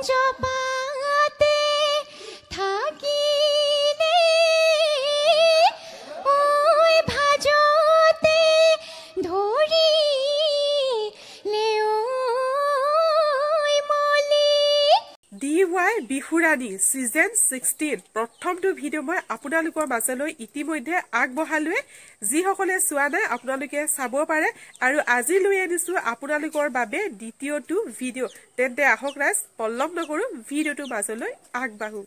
জপাতে থাকিলে ওই ভাজতে ধৰিলে ওই মলি DY বিহুৰাণী সিজন 16 প্ৰথমটো ভিডিও মই আপোনালোকৰ মাজলৈ ইতিমধ্যে আগবঢ়ালোৱে যিসকলে চোৱা নাই আপোনালোকে চাব পাৰে আৰু আজি লৈ আনিছো আপোনালোকৰ বাবে দ্বিতীয়টো ভিডিও তেন্তে আহক ৰাজ পল্লম নকৰো ভিডিওটো মাজলৈ আগবাঢ়ো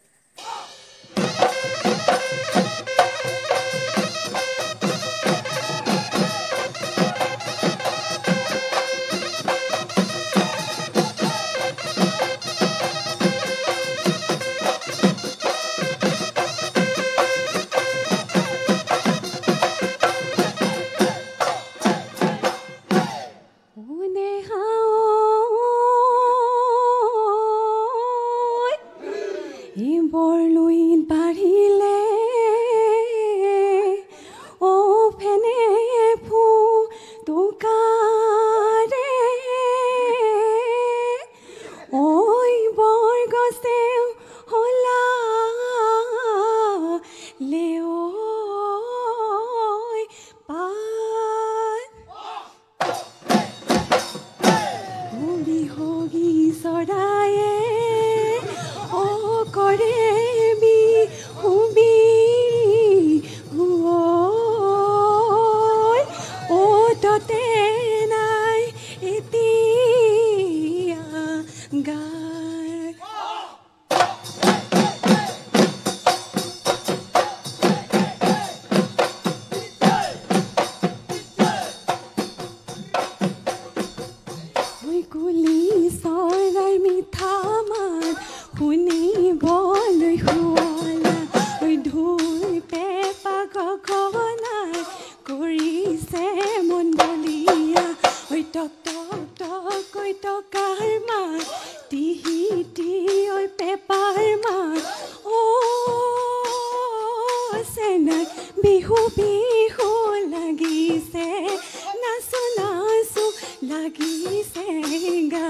বিহু বিহু লাগিছে নাচো নাচো লাগিছে গা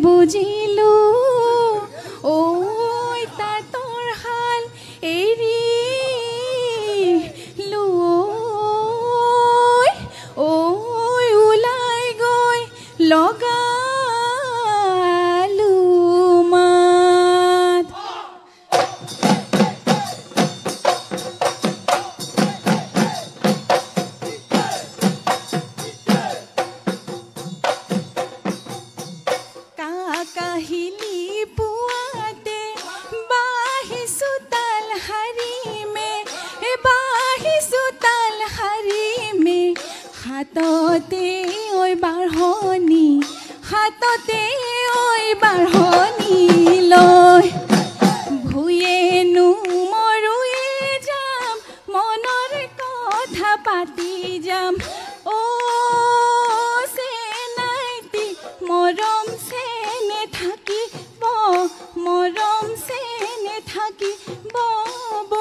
বুঝিলো ওই তাতৰ হাল এৰি লুই ওই উলাই গৈ লগালু মাত কাহিলি পুয়াতে বাহিসু তাল হারি মে হাততে ওই বাঢ়নি লৈ ভুয়েনো মৰুয়ে যাম মনৰ কথা পাতি যাম অ পাব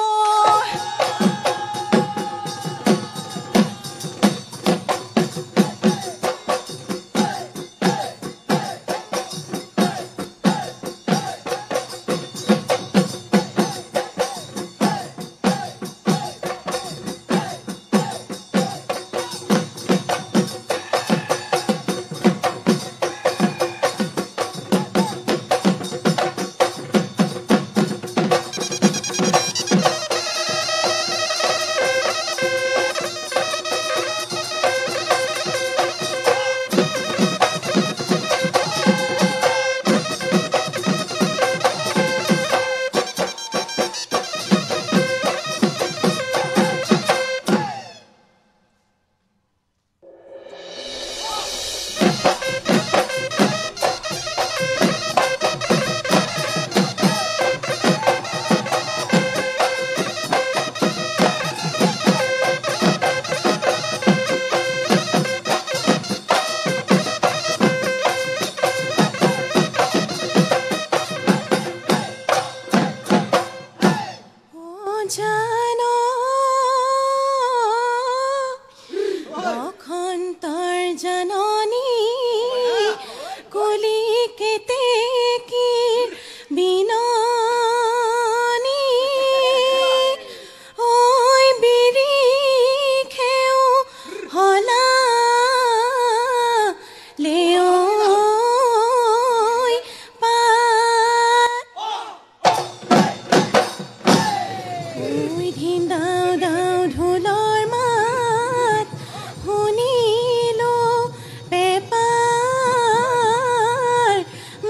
জানো অখন্তৰ জাননী কলিকেতে কি বিননী ঐ বিৰিখেও হলা লেও দাও দাও ঢোলৰ মাত শুনিলো পেপাৰ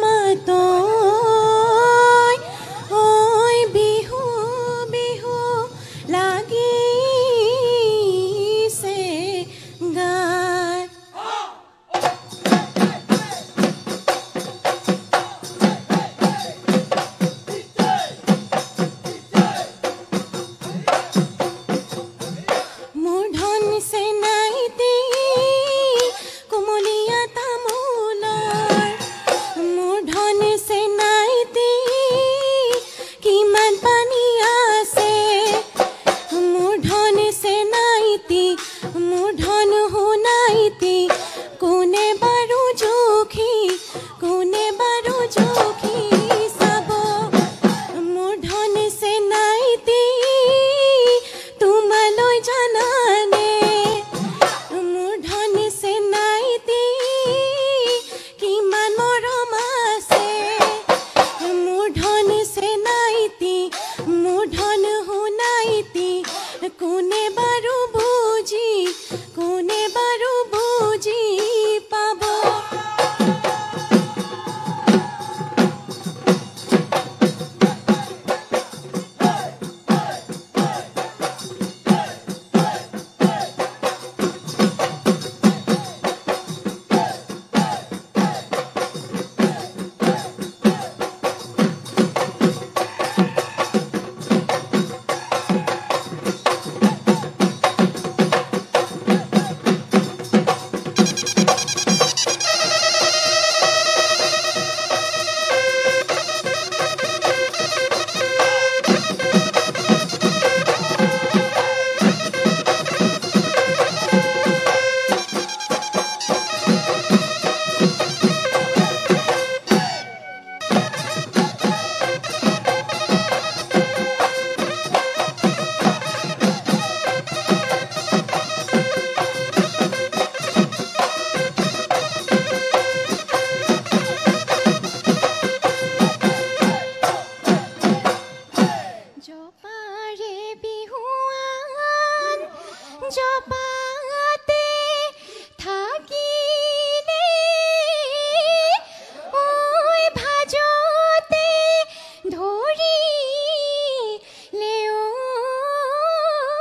মাত ঐ বিহু বিহু লাগিছে গাত কোনে বাৰু বুজি পাব জপাতে থাকিলে ওই ভাজতে ধৰিলে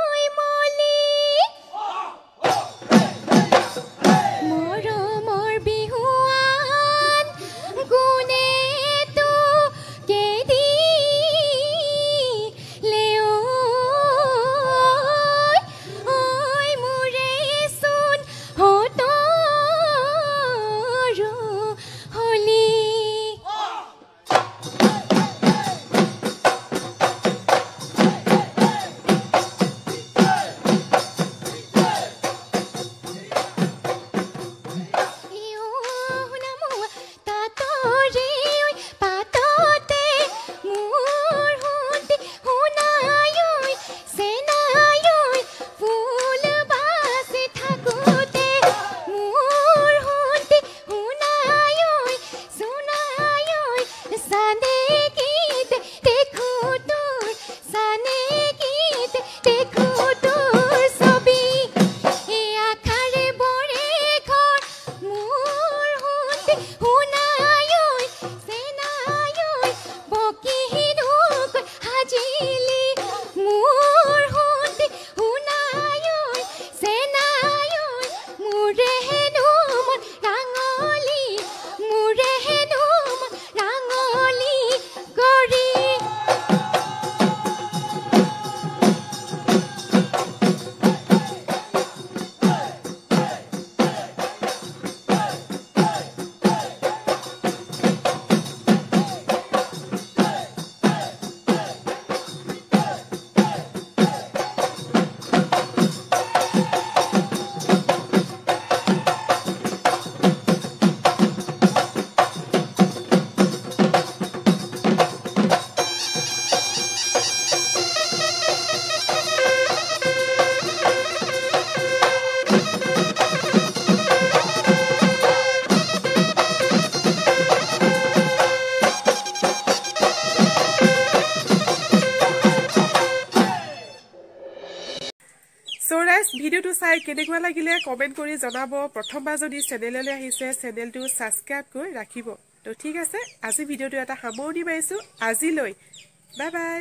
ওই মলি মৰমৰ বিহুৱান গুণে তো কেদি লেও ঐ মোৰ গাইজ ভিডিঅ'টো চাই কেনেকুৱা লাগিলে কমেণ্ট কৰি জনাব প্ৰথমবাৰ যদি চেনেললৈ আহিছে চেনেলটো ছাবস্ক্ৰাইব কৰি ৰাখিব তো ঠিক আছে আজি ভিডিঅ'টো এটা সামৰণি মাৰিছোঁ আজিলৈ বাই বাই